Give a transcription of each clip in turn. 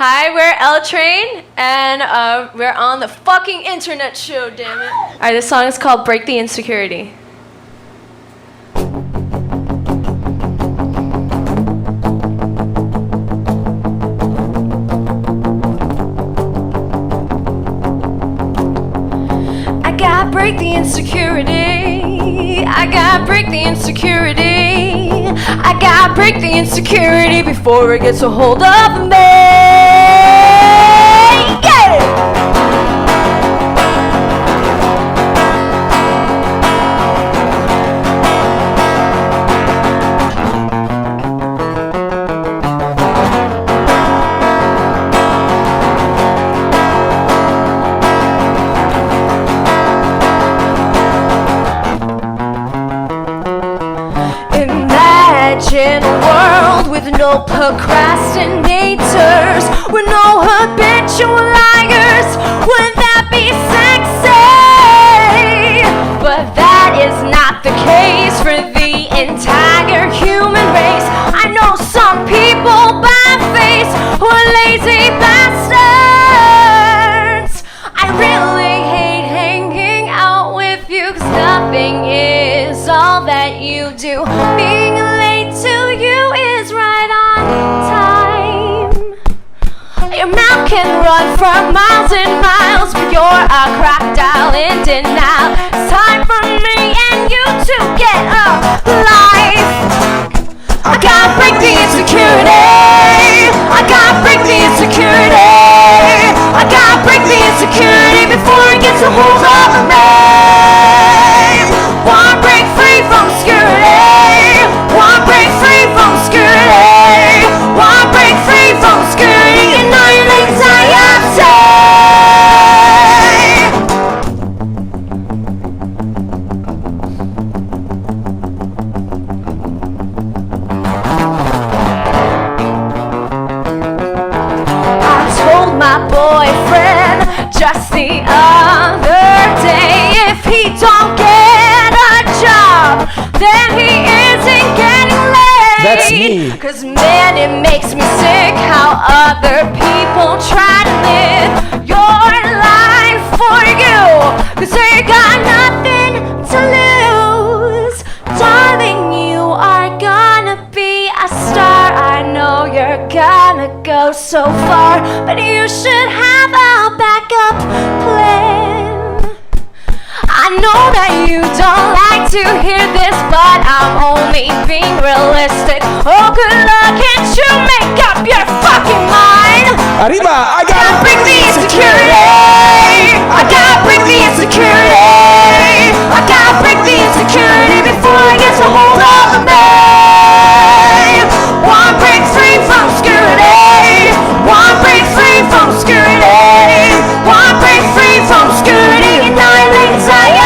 Hi, we're L Train, and we're on the fucking internet show, damn it. Alright, this song is called Break the Insecurity. I gotta break the insecurity. I gotta break the insecurity. I gotta break the insecurity before it gets a hold of me. Imagine a world with no procrastinators, with no habitual liars. Wouldn't that be sexy? But that is not the case for the entire human race. I know some people by face who are lazy bastards. I really hate hanging out with you, 'cause nothing is all that you do. Being late to you is right on time. Your mouth can run for miles and miles, but you're a crocodile in denial. It's time for me and you to get a life. I gotta break the insecurity. I gotta break the insecurity. I gotta break the insecurity before it gets a hold of me. Wanna break free from security. Wanna break free from security. Wanna break free from security and all your anxiety. I told my boyfriend just the other day, if he don't get a job, then he isn't getting laid. That's me. 'Cause man, it makes me sick how other people try to live your life for you, 'cause they got nothing to lose. Darling, you are gonna be a star. I know you're gonna go so far, but you should have a backup plan. I know that you don't like to hear this, but I'm only being realistic. Oh, good luck, can't you make up your fucking mind? Arriba, I gotta break the insecurity. I gotta break the insecurity. I gotta break the insecurity before it gets a hold of me. Wanna break free from security. Wanna break free from security. Wanna break free from security and all your anxiety.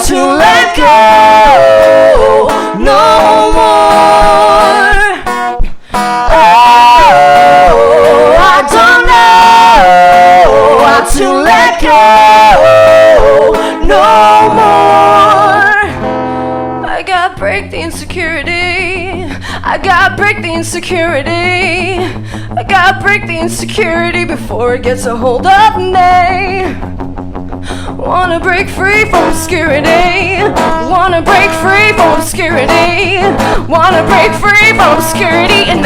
To let go no more. Oh, I don't know how to let go no more. I gotta break the insecurity. I gotta break the insecurity. I gotta break the insecurity before it gets a hold of me. Wanna break free from obscurity. Wanna break free from obscurity. Wanna break free from obscurity and